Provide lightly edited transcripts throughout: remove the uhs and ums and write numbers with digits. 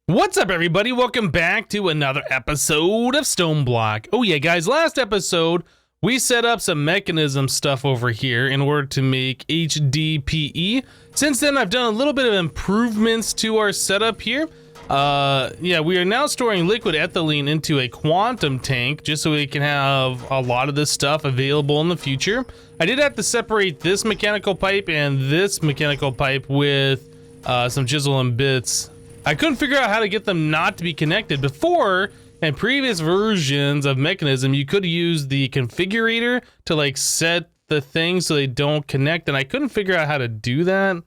What's up, everybody? Welcome back to another episode of StoneBlock. Oh yeah, guys, last episode, we set up some mechanism stuff over here in order to make HDPE. Since then, I've done a little bit of improvements to our setup here. Yeah, we are now storing liquid ethylene into a quantum tank just so we can have a lot of this stuff available in the future. I did have to separate this mechanical pipe and this mechanical pipe with some chisel and bits. I couldn't figure out how to get them not to be connected. Before, in previous versions of Mechanism, you could use the configurator to like set the things so they don't connect, and I couldn't figure out how to do that.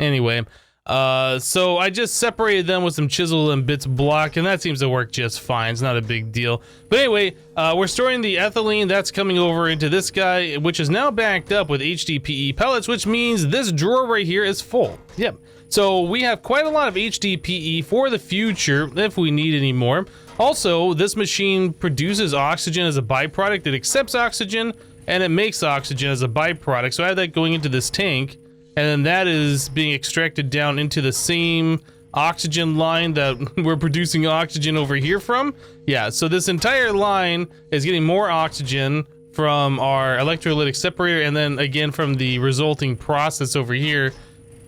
Anyway, so I just separated them with some chisel and bits block, and that seems to work just fine. It's not a big deal. But anyway, we're storing the ethylene. That's coming over into this guy, which is now backed up with HDPE pellets, which means this drawer right here is full. Yep. So we have quite a lot of HDPE for the future if we need any more. Also, this machine produces oxygen as a byproduct. It accepts oxygen and it makes oxygen as a byproduct. So I have that going into this tank, and then that is being extracted down into the same oxygen line that we're producing oxygen over here from. Yeah, so this entire line is getting more oxygen from our electrolytic separator and then again from the resulting process over here.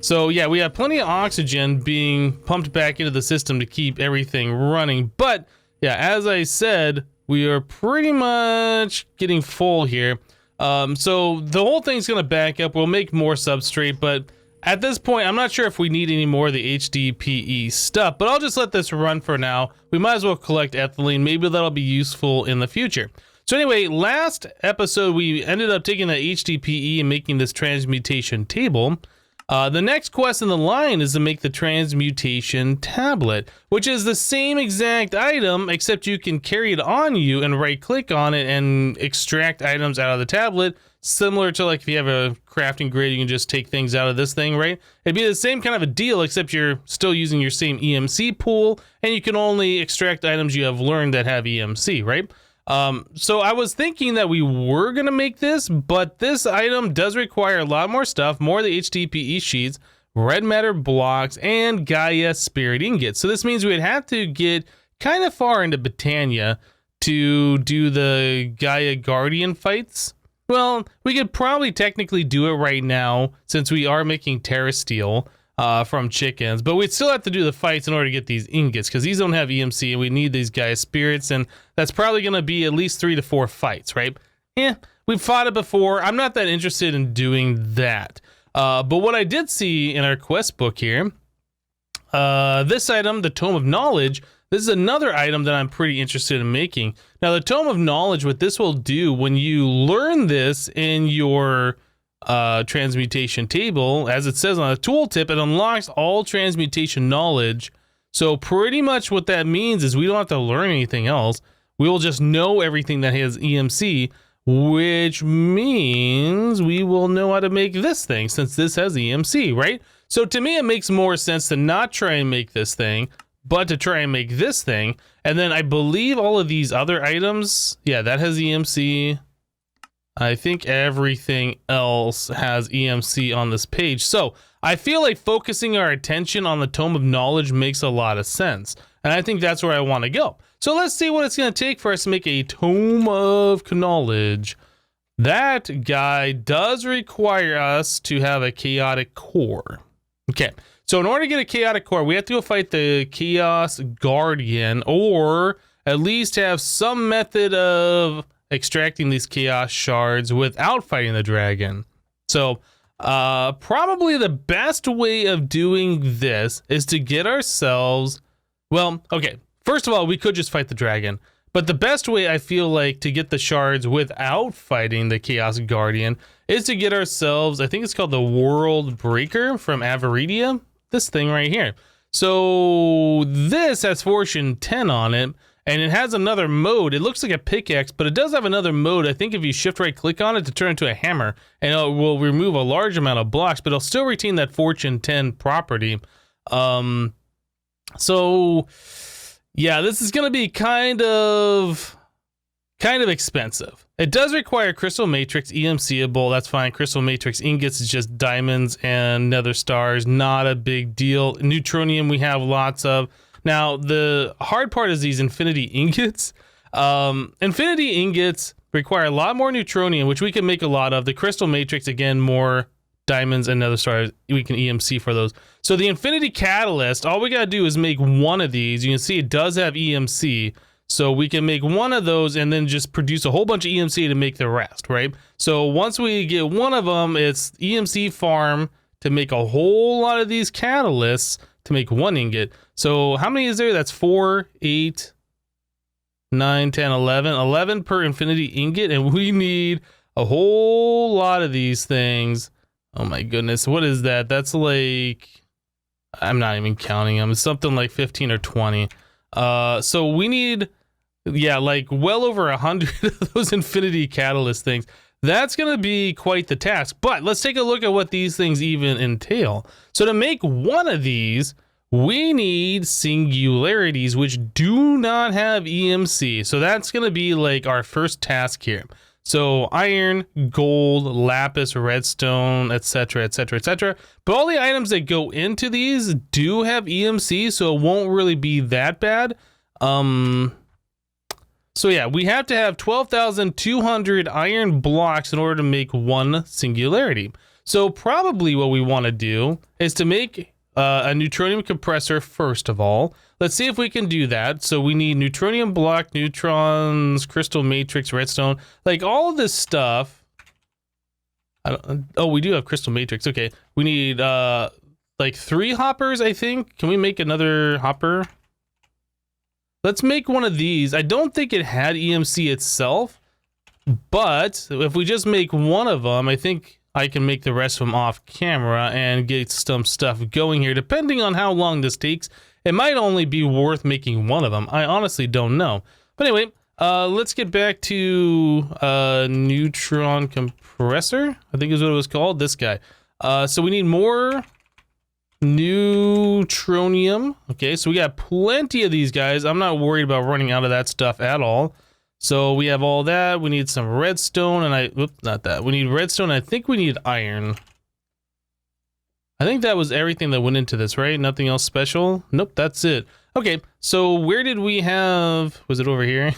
So yeah, we have plenty of oxygen being pumped back into the system to keep everything running. But yeah, as I said, we are pretty much getting full here. So the whole thing's gonna back up. We'll make more substrate, but at this point, I'm not sure if we need any more of the HDPE stuff, but I'll just let this run for now. We might as well collect ethylene. Maybe that'll be useful in the future. So anyway, last episode, we ended up taking the HDPE and making this transmutation table. The next quest in the line is to make the transmutation tablet, which is the same exact item, except you can carry it on you and right click on it and extract items out of the tablet. Similar to like if you have a crafting grid, you can just take things out of this thing, right? It'd be the same kind of a deal, except you're still using your same EMC pool and you can only extract items you have learned that have EMC, right? So I was thinking that we were gonna make this, but this item does require a lot more stuff, more of the HDPE sheets, red matter blocks, and Gaia spirit ingots. So this means we'd have to get kind of far into Britannia to do the Gaia Guardian fights. Well, we could probably technically do it right now since we are making Terra Steel from chickens, but we'd still have to do the fights in order to get these ingots because these don't have EMC and we need these Gaia spirits, and that's probably going to be at least 3 to 4 fights, right? Yeah, we've fought it before. I'm not that interested in doing that. But what I did see in our quest book here, this item, the Tome of Knowledge, this is another item that I'm pretty interested in making. Now, the Tome of Knowledge, what this will do when you learn this in your transmutation table, as it says on the tooltip, it unlocks all transmutation knowledge. So pretty much what that means is we don't have to learn anything else. We will just know everything that has EMC, which means we will know how to make this thing since this has EMC, right? So to me, it makes more sense to not try and make this thing, but to try and make this thing. And then I believe all of these other items, yeah, that has EMC. I think everything else has EMC on this page. So I feel like focusing our attention on the Tome of Knowledge makes a lot of sense. And I think that's where I want to go. So let's see what it's going to take for us to make a Tome of Knowledge. That guy does require us to have a chaotic core. Okay, so in order to get a chaotic core, we have to go fight the Chaos Guardian, or at least have some method of extracting these chaos shards without fighting the dragon. So probably the best way of doing this is to get ourselves, well, okay, first of all, we could just fight the dragon, but the best way I feel like to get the shards without fighting the Chaos Guardian is to get ourselves, I think it's called the World Breaker from Avaridia, this thing right here. So this has Fortune 10 on it, and it has another mode. It looks like a pickaxe, but it does have another mode. I think if you shift right click on it to turn into a hammer, and it will remove a large amount of blocks, but it'll still retain that Fortune 10 property. So yeah, this is going to be kind of expensive. It does require crystal matrix, EMCable, that's fine. Crystal matrix ingots is just diamonds and nether stars, not a big deal. Neutronium we have lots of. Now, the hard part is these infinity ingots. Infinity ingots require a lot more neutronium, which we can make a lot of. The crystal matrix, again, more diamonds and nether stars. We can EMC for those. So the infinity catalyst, all we gotta do is make one of these. You can see it does have EMC. So we can make one of those and then just produce a whole bunch of EMC to make the rest, right? So once we get one of them, it's EMC farm to make a whole lot of these catalysts to make one ingot. So how many is there? That's 4, 8, 9, 10, 11. 11 per infinity ingot, and we need a whole lot of these things. Oh my goodness, what is that? That's like, I'm not even counting them. It's something like 15 or 20. So we need, yeah, like well over 100 of those infinity catalyst things. That's going to be quite the task, but let's take a look at what these things even entail. So to make one of these, we need singularities, which do not have EMC. So that's going to be like our first task here. So iron, gold, lapis, redstone, etc, etc, etc. But all the items that go into these do have EMC, so it won't really be that bad. So yeah, we have to have 12,200 iron blocks in order to make one singularity. So probably what we want to do is to make a neutronium compressor first of all. Let's see if we can do that. So we need neutronium block, neutrons, crystal matrix, redstone, like all of this stuff. Oh, we do have crystal matrix. Okay, we need like 3 hoppers, I think. Can we make another hopper? Let's make one of these. I don't think it had EMC itself, but if we just make one of them, I think I can make the rest of them off camera and get some stuff going here. Depending on how long this takes, it might only be worth making one of them. I honestly don't know. But anyway, let's get back to neutron compressor, I think is what it was called, this guy. So we need more neutronium. Okay, so we got plenty of these guys. I'm not worried about running out of that stuff at all. So we have all that. We need some redstone, and not that. We need redstone. I think we need iron. I think that was everything that went into this, right? Nothing else special? Nope, that's it. Okay, so where did we have, was it over here?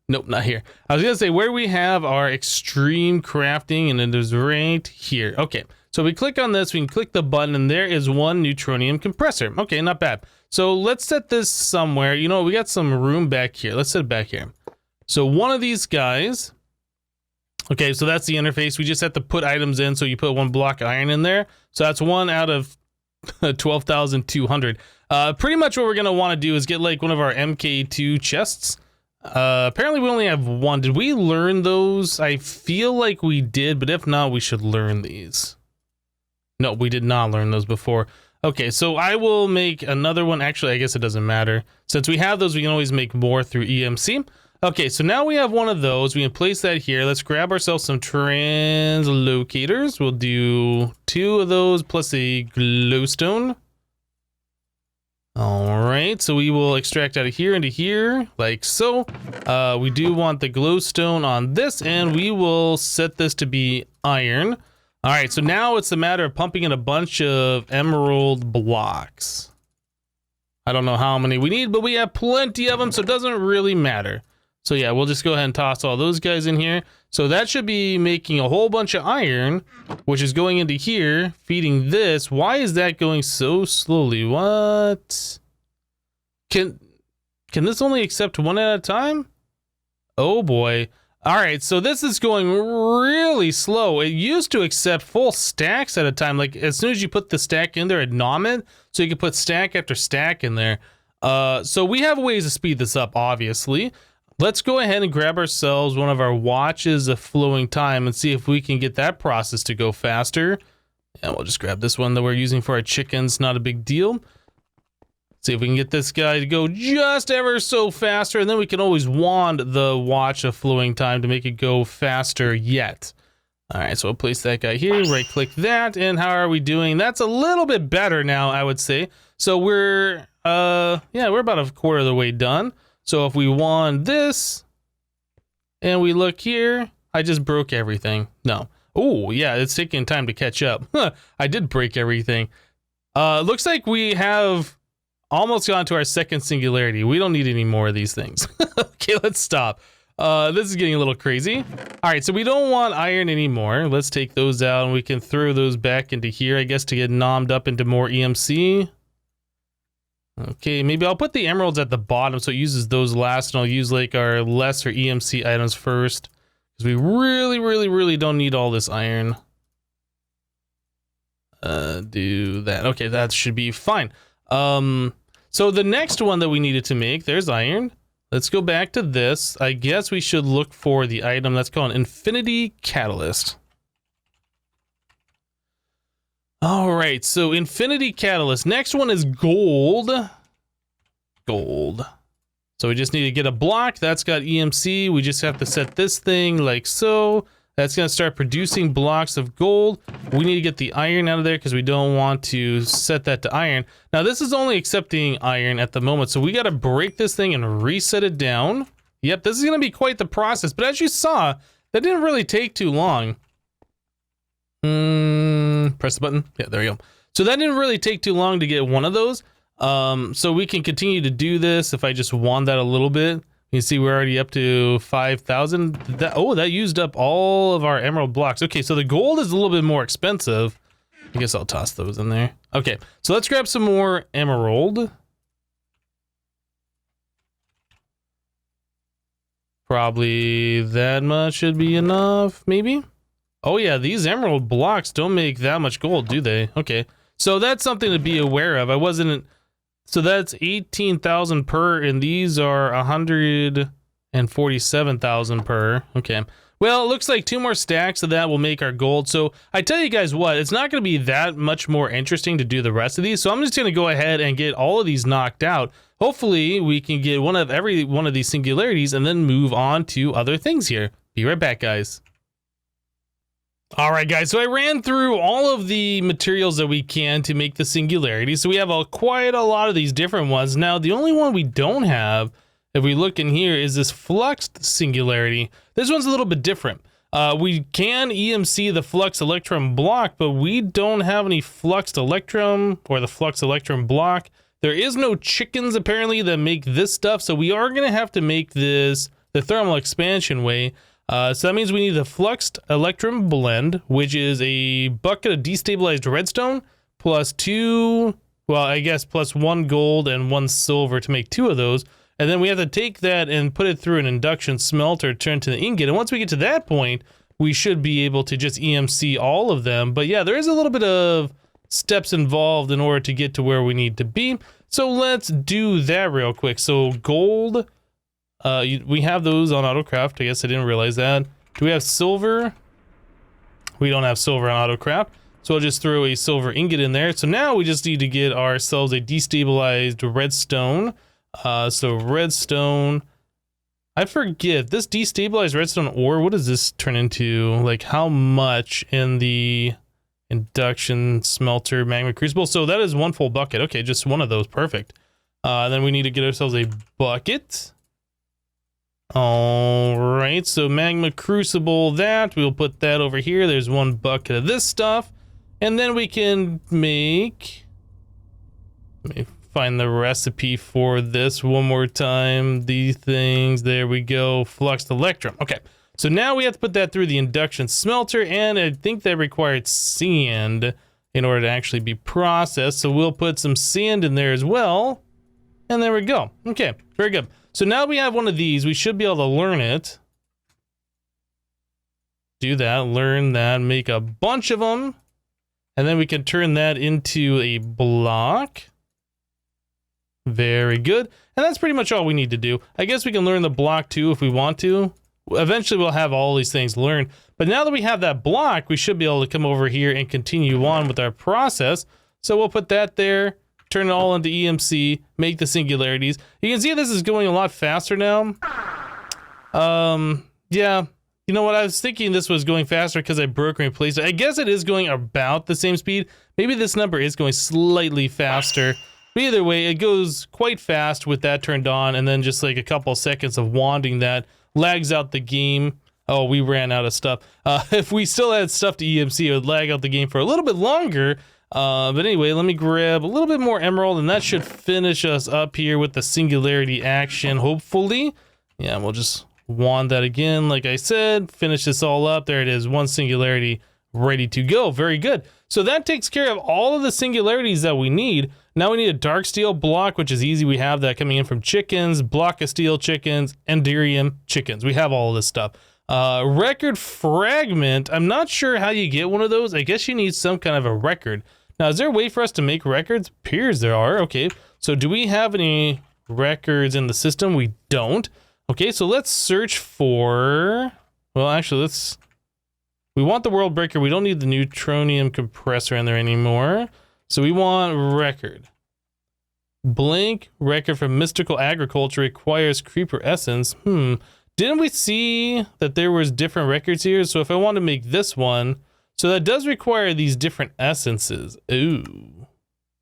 Nope, not here. I was gonna say where we have our extreme crafting, and it is right here. Okay, so we click on this, we can click the button, and there is one neutronium compressor. Okay, not bad. So let's set this somewhere. You know, we got some room back here. Let's set it back here. So one of these guys, okay, so that's the interface. We just have to put items in. So you put 1 block of iron in there. So that's 1 out of 12,200. Pretty much what we're going to want to do is get like one of our MK2 chests. Apparently we only have 1. Did we learn those? I feel like we did, but if not, we should learn these. No, we did not learn those before. Okay, so I will make another one. Actually, I guess it doesn't matter. Since we have those, we can always make more through EMC. Okay, so now we have one of those. We can place that here. Let's grab ourselves some translocators. We'll do 2 of those plus a glowstone. All right, so we will extract out of here into here, like so. We do want the glowstone on this, and we will set this to be iron. All right, so now it's a matter of pumping in a bunch of emerald blocks. I don't know how many we need, but we have plenty of them, so it doesn't really matter. So yeah, we'll just go ahead and toss all those guys in here. So that should be making a whole bunch of iron, which is going into here, feeding this. Why is that going so slowly? What? Can this only accept 1 at a time? Oh boy. All right, so this is going really slow. It used to accept full stacks at a time. Like as soon as you put the stack in there, it'd nom it. So you can put stack after stack in there. So we have ways to speed this up, obviously. Let's go ahead and grab ourselves one of our watches of flowing time and see if we can get that process to go faster. And we'll just grab this one that we're using for our chickens. Not a big deal. See if we can get this guy to go just ever so faster, and then we can always wand the watch of flowing time to make it go faster yet. All right, so we'll place that guy here, right click that, and how are we doing? That's a little bit better now, I would say. So we're about a quarter of the way done. So if we wand this and we look here, I just broke everything. No. Oh, yeah, it's taking time to catch up. I did break everything. Looks like we have almost got to our second singularity. We don't need any more of these things. Okay, let's stop. This is getting a little crazy. All right, so we don't want iron anymore. Let's take those out and we can throw those back into here, I guess, to get nommed up into more EMC. Okay, maybe I'll put the emeralds at the bottom so it uses those last, and I'll use like our lesser EMC items first, because we really don't need all this iron. Do that. Okay, that should be fine. So the next one that we needed to make, there's iron. Let's go back to this. I guess we should look for the item that's called Infinity Catalyst. All right, so Infinity Catalyst. Next one is gold. Gold. So we just need to get a block. That's got EMC. We just have to set this thing like so. That's going to start producing blocks of gold. We need to get the iron out of there because we don't want to set that to iron. Now, this is only accepting iron at the moment, so we got to break this thing and reset it down. Yep, this is going to be quite the process, but as you saw, that didn't really take too long. Press the button. Yeah, there we go. So that didn't really take too long to get one of those. So we can continue to do this if I just wand that a little bit. You can see we're already up to 5,000. That used up all of our emerald blocks. Okay, so the gold is a little bit more expensive. I guess I'll toss those in there. Okay, so let's grab some more emerald. Probably that much should be enough, maybe? Oh yeah, these emerald blocks don't make that much gold, do they? Okay, so that's something to be aware of. So that's 18,000 per, and these are 147,000 per. Okay, well, it looks like 2 more stacks of that will make our gold. So I tell you guys what, it's not going to be that much more interesting to do the rest of these. So I'm just going to go ahead and get all of these knocked out. Hopefully we can get every one of these singularities and then move on to other things here. Be right back, guys. All right, guys, so I ran through all of the materials that we can to make the singularity. So we have quite a lot of these different ones. Now, the only one we don't have, if we look in here, is this fluxed singularity. This one's a little bit different. We can EMC the flux electron block, but we don't have any fluxed electron or the flux electron block. There is no chickens, apparently, that make this stuff. So we are going to have to make this the thermal expansion way. So that means we need the fluxed electron blend, which is a bucket of destabilized redstone plus 2, well, I guess plus 1 gold and 1 silver to make 2 of those. And then we have to take that and put it through an induction smelter, turn to the ingot. And once we get to that point, we should be able to just EMC all of them. But yeah, there is a little bit of steps involved in order to get to where we need to be. So let's do that real quick. So gold. We have those on AutoCraft. I guess I didn't realize that. Do we have silver? We don't have silver on AutoCraft. So I'll just throw a silver ingot in there. So now we just need to get ourselves a destabilized redstone. So redstone. I forget, this destabilized redstone ore, what does this turn into? Like how much in the induction smelter magma crucible? So that is 1 full bucket. Okay, just one of those. Perfect. Then we need to get ourselves a bucket. All right, so magma crucible, we'll put that over here. There's 1 bucket of this stuff, and then we can make, let me find the recipe for this one more time. These things, there we go, fluxed electron. Okay, so now we have to put that through the induction smelter, and I think that required sand in order to actually be processed. So we'll put some sand in there as well, and there we go. Okay, very good. So now we have one of these, we should be able to learn it. Do that, learn that, make a bunch of them. And then we can turn that into a block. Very good. And that's pretty much all we need to do. I guess we can learn the block too if we want to. Eventually we'll have all these things learned. But now that we have that block, we should be able to come over here and continue on with our process. So we'll put that there. Turn it all into EMC, make the singularities. You can see this is going a lot faster now. Yeah, you know what? I was thinking this was going faster because I broke and replaced it. I guess it is going about the same speed. Maybe this number is going slightly faster. But either way, it goes quite fast with that turned on, and then just like a couple seconds of wanding that lags out the game. Oh, we ran out of stuff. If we still had stuff to EMC, it would lag out the game for a little bit longer. But anyway, let me grab a little bit more emerald, and that should finish us up here with the singularity action, hopefully. Yeah, we'll just wand that again, like I said, finish this all up. There it is, one singularity ready to go. Very good. So that takes care of all of the singularities that we need. Now we need a dark steel block, which is easy. We have that coming in from chickens, block of steel chickens, enderium chickens. We have all of this stuff. Record fragment. I'm not sure how you get one of those. I guess you need some kind of a record. Now, is there a way for us to make records? Appears there are. Okay. So do we have any records in the system? We don't. Okay. So let's search for, well, actually we want the world breaker. We don't need the neutronium compressor in there anymore. So we want record. Blank record from mystical agriculture requires creeper essence. Didn't we see that there was different records here? So if I want to make this one, so that does require these different essences. Ooh.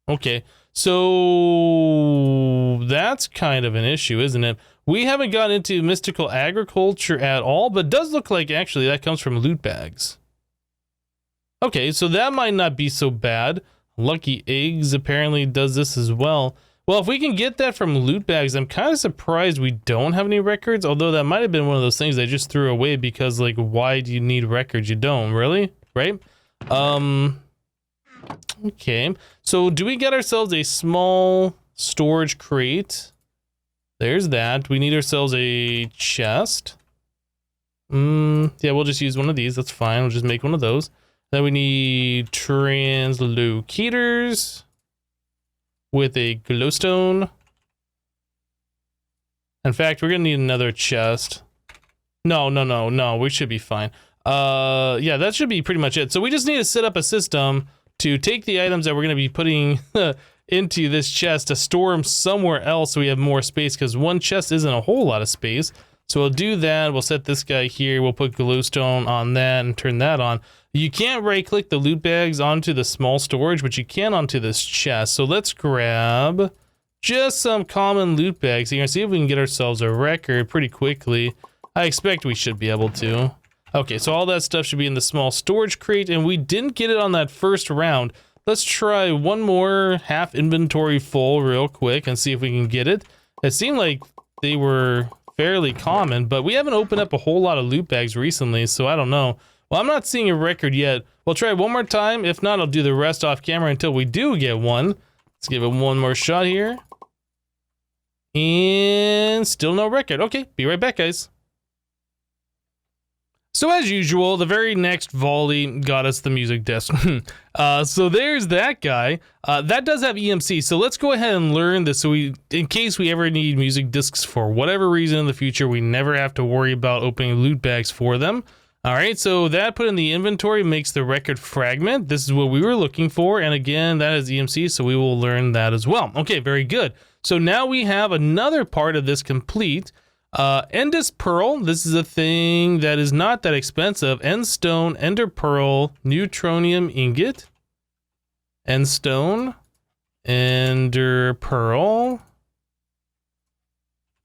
Okay. So that's kind of an issue, isn't it? We haven't gotten into mystical agriculture at all, but it does look like actually that comes from loot bags. Okay, so that might not be so bad. Lucky Eggs apparently does this as well. Well, if we can get that from loot bags, I'm kind of surprised we don't have any records, although that might have been one of those things I just threw away because, like, why do you need records? You don't, really? Right? Okay. So do we get ourselves a small storage crate? There's that. We need ourselves a chest. Yeah, we'll just use one of these. That's fine. We'll just make one of those. Then we need translocators with a glowstone. In fact, we're gonna need another chest. No, we should be fine. Yeah, that should be pretty much it. So we just need to set up a system to take the items that we're gonna be putting into this chest to store them somewhere else so we have more space, because one chest isn't a whole lot of space. So we'll do that. We'll set this guy here. We'll put glowstone on that and turn that on. You can't right click the loot bags onto the small storage, but you can onto this chest. So let's grab just some common loot bags here and see if we can get ourselves a record pretty quickly. I expect we should be able to. Okay, so all that stuff should be in the small storage crate, and we didn't get it on that first round. Let's try one more half inventory full real quick and see if we can get it. It seemed like they were fairly common, but we haven't opened up a whole lot of loot bags recently, so I don't know. Well, I'm not seeing a record yet. We'll try one more time. If not, I'll do the rest off camera until we do get one. Let's give it one more shot here. And still no record. Okay, be right back, guys. So as usual, the very next volley got us the music disc. So there's that guy. That does have EMC, so let's go ahead and learn this so in case we ever need music discs for whatever reason in the future, we never have to worry about opening loot bags for them. All right, so that put in the inventory makes the record fragment. This is what we were looking for, and again, that is EMC, so we will learn that as well. Okay, very good. So now we have another part of this complete. Endest Pearl, this is a thing that is not that expensive. Endstone, Ender Pearl, Neutronium Ingot, Endstone, Ender Pearl,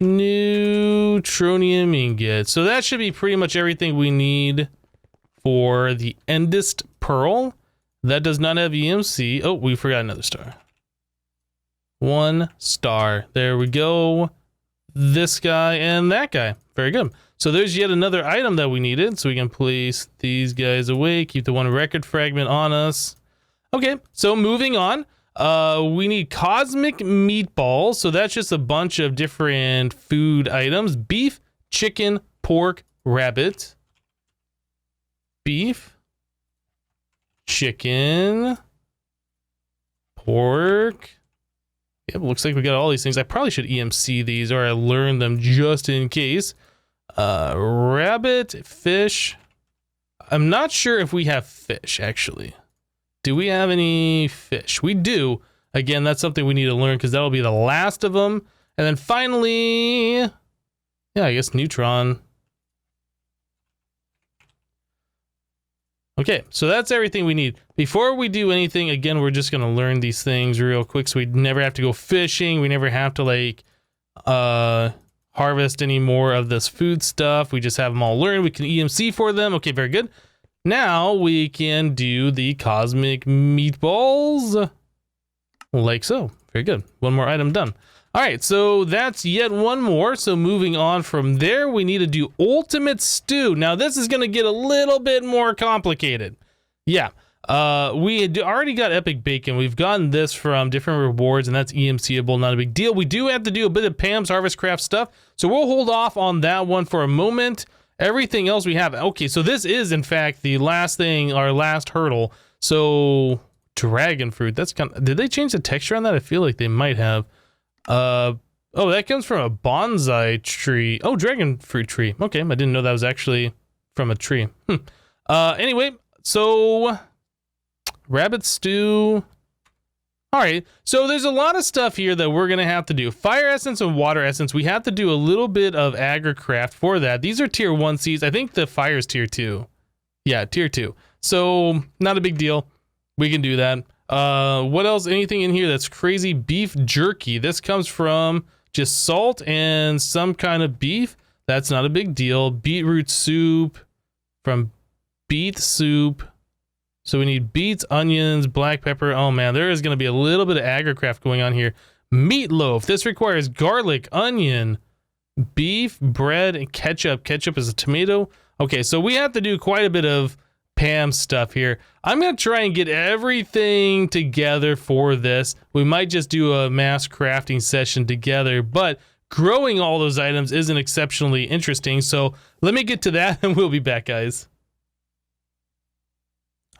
Neutronium Ingot. So that should be pretty much everything we need for the Endest Pearl. That does not have EMC. Oh, we forgot another star. 1 star. There we go. This guy and that guy. Very good. So there's yet another item that we needed, so we can place these guys away, keep the one record fragment on us. Okay, so moving on. We need cosmic meatballs, so that's just a bunch of different food items. Beef, chicken, pork, rabbit. Beef, chicken, pork. Yep, looks like we got all these things. I probably should EMC these, or I learned them just in case. Rabbit, fish. I'm not sure if we have fish, actually. Do we have any fish? We do. Again, that's something we need to learn because that'll be the last of them. And then finally, yeah, I guess neutron. Okay, so that's everything we need. Before we do anything, again, we're just gonna learn these things real quick so we never have to go fishing. We never have to like harvest any more of this food stuff. We just have them all learned. We can EMC for them. Okay, very good. Now we can do the cosmic meatballs. Like so. Very good. One more item done. All right, so that's yet one more. So moving on from there, we need to do ultimate stew. Now this is going to get a little bit more complicated. Yeah, we had already got epic bacon. We've gotten this from different rewards, and that's EMCable, not a big deal. We do have to do a bit of Pam's Harvest Craft stuff, so we'll hold off on that one for a moment. Everything else we have. Okay, so this is in fact the last thing, our last hurdle. So dragon fruit. That's kind of, did they change the texture on that? I feel like they might have. Oh, that comes from a bonsai tree. Oh, dragon fruit tree. Okay, I didn't know that was actually from a tree. Anyway, so rabbit stew. All right, so there's a lot of stuff here that we're gonna have to do. Fire essence and water essence. We have to do a little bit of agricraft for that. These are tier 1 seeds. I think the fire is tier 2. Yeah, tier 2. So not a big deal. We can do that. What else? Anything in here that's crazy? Beef jerky. This comes from just salt and some kind of beef. That's not a big deal. Beetroot soup from beet soup. So we need beets, onions, black pepper. Oh man, there is going to be a little bit of agricraft going on here. Meatloaf. This requires garlic, onion, beef, bread, and ketchup. Ketchup is a tomato. Okay, so we have to do quite a bit of Pam stuff here. I'm going to try and get everything together for this. We might just do a mass crafting session together, but growing all those items isn't exceptionally interesting. So let me get to that and we'll be back, guys.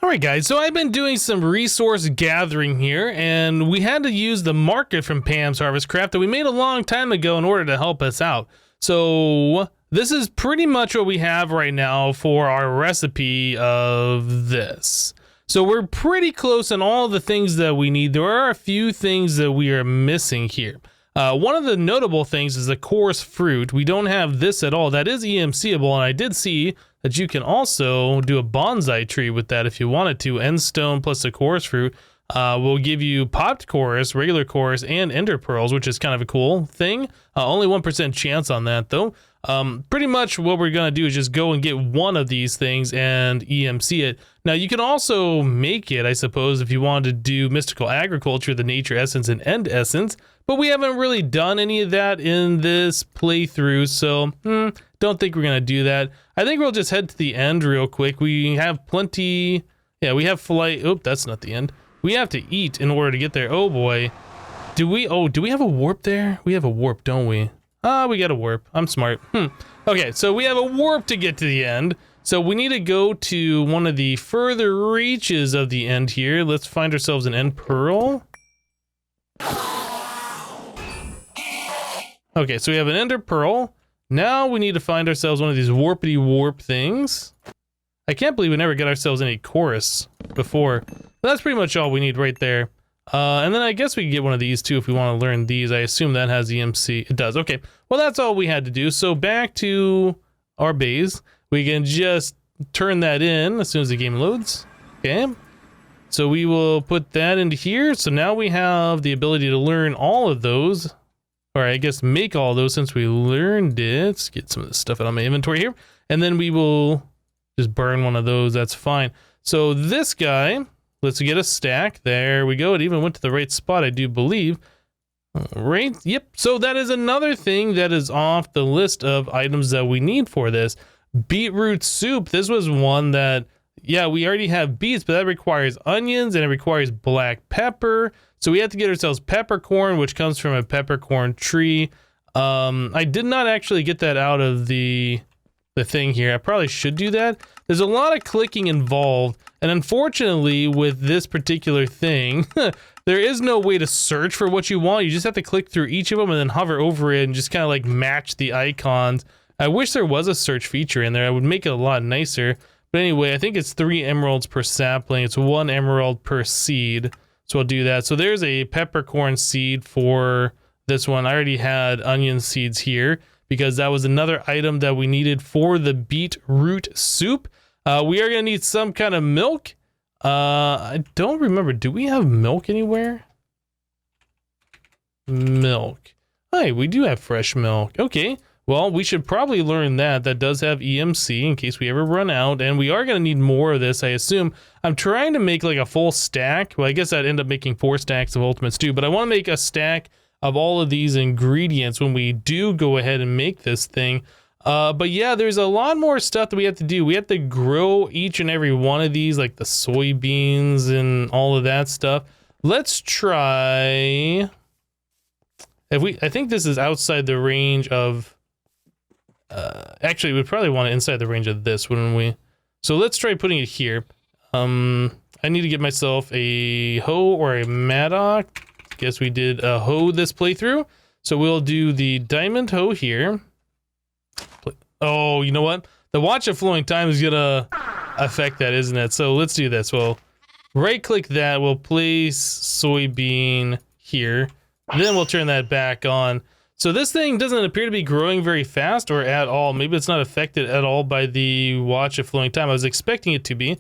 All right, guys, so I've been doing some resource gathering here, and we had to use the market from Pam's Harvest Craft that we made a long time ago in order to help us out. So this is pretty much what we have right now for our recipe of this. So we're pretty close on all the things that we need. There are a few things that we are missing here. One of the notable things is the coarse fruit. We don't have this at all. That is EMCable, and I did see that you can also do a bonsai tree with that if you wanted to. End stone plus the coarse fruit will give you popped chorus, regular chorus, and ender pearls, which is kind of a cool thing. Only 1% chance on that, though. Pretty much what we're going to do is just go and get one of these things and EMC it. Now, you can also make it, I suppose, if you wanted to do mystical agriculture, the nature essence and end essence, but we haven't really done any of that in this playthrough, so don't think we're going to do that. I think we'll just head to the end real quick. We have plenty. Yeah, we have flight. Oh, that's not the end. We have to eat in order to get there. Oh, boy. Do we have a warp there? We have a warp, don't we? We got a warp. I'm smart. Okay, so we have a warp to get to the end. So we need to go to one of the further reaches of the end here. Let's find ourselves an end pearl. Okay, so we have an ender pearl. Now we need to find ourselves one of these warpity warp things. I can't believe we never got ourselves any chorus before. But that's pretty much all we need right there. And then I guess we can get one of these too if we want to learn these. I assume that has EMC. It does. Okay. Well, that's all we had to do. So back to our base. We can just turn that in as soon as the game loads. Okay. So we will put that into here. So now we have the ability to learn all of those. Or I guess make all those since we learned it. Let's get some of this stuff out of my inventory here. And then we will just burn one of those. That's fine. So this guy, let's get a stack. There we go. It even went to the right spot, I do believe. All right. Yep. So that is another thing that is off the list of items that we need for this. Beetroot soup. This was one that, yeah, we already have beets, but that requires onions and it requires black pepper. So we have to get ourselves peppercorn, which comes from a peppercorn tree. I did not actually get that out of the thing here. I probably should do that. There's a lot of clicking involved, and unfortunately with this particular thing, there is no way to search for what you want. You just have to click through each of them and then hover over it and just kind of like match the icons. I wish there was a search feature in there. It would make it a lot nicer. But anyway, I think it's 3 emeralds per sapling. It's 1 emerald per seed. So I'll do that. So there's a peppercorn seed for this one. I already had onion seeds here because that was another item that we needed for the beetroot soup. We are going to need some kind of milk. I don't remember. Do we have milk anywhere? Milk. Hey, we do have fresh milk. Okay. Well, we should probably learn that. That does have EMC in case we ever run out, and we are going to need more of this, I assume. I'm trying to make like a full stack. Well, I guess I'd end up making 4 stacks of ultimates too, but I want to make a stack of all of these ingredients when we do go ahead and make this thing. But yeah, there's a lot more stuff that we have to do. We have to grow each and every one of these, like the soybeans and all of that stuff. Let's try... I think this is outside the range of... actually, we'd probably want it inside the range of this, wouldn't we? So let's try putting it here. I need to get myself a hoe or a mattock. Guess we did a hoe this playthrough. So we'll do the diamond hoe here. Oh, you know what? The watch of flowing time is gonna affect that, isn't it? So let's do this. We'll right-click that. We'll place soybean here. Then we'll turn that back on. So this thing doesn't appear to be growing very fast or at all. Maybe it's not affected at all by the watch of flowing time. I was expecting it to be.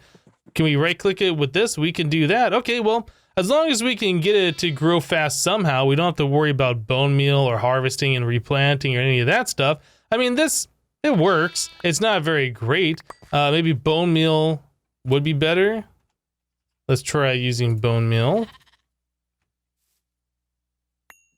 Can we right-click it with this? We can do that. Okay, well, as long as we can get it to grow fast somehow, we don't have to worry about bone meal or harvesting and replanting or any of that stuff. I mean, it works. It's not very great. Maybe bone meal would be better. Let's try using bone meal.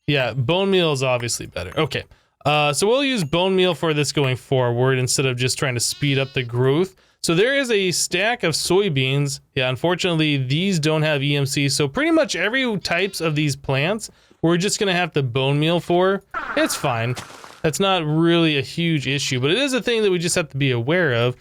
Yeah, bone meal is obviously better. Okay, so we'll use bone meal for this going forward instead of just trying to speed up the growth. So there is a stack of soybeans. Yeah, unfortunately, these don't have EMC. So pretty much every types of these plants, we're just gonna have the bone meal for. It's fine. That's not really a huge issue, but it is a thing that we just have to be aware of.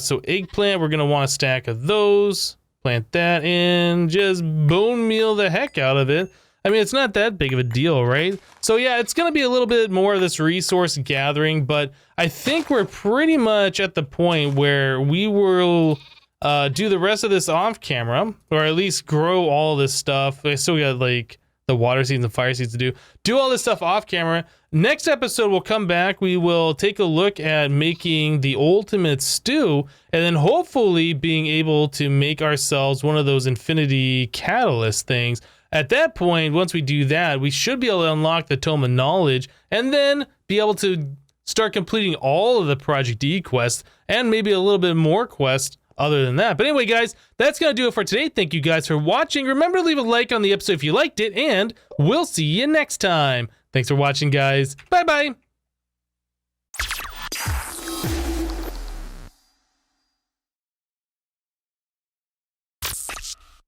So eggplant, we're gonna want a stack of those. Plant that in, just bone meal the heck out of it. I mean, it's not that big of a deal, right? So yeah, it's gonna be a little bit more of this resource gathering, but I think we're pretty much at the point where we will do the rest of this off camera, or at least grow all this stuff. I still got like the water seeds and fire seeds to do all this stuff off camera. Next episode, we'll come back. We will take a look at making the ultimate stew, and then hopefully being able to make ourselves one of those infinity catalyst things. At that point, once we do that, we should be able to unlock the Tome of Knowledge, and then be able to start completing all of the Project E quests, and maybe a little bit more quests other than that. But anyway, guys, that's going to do it for today. Thank you guys for watching. Remember to leave a like on the episode if you liked it, and we'll see you next time. Thanks for watching, guys. Bye-bye.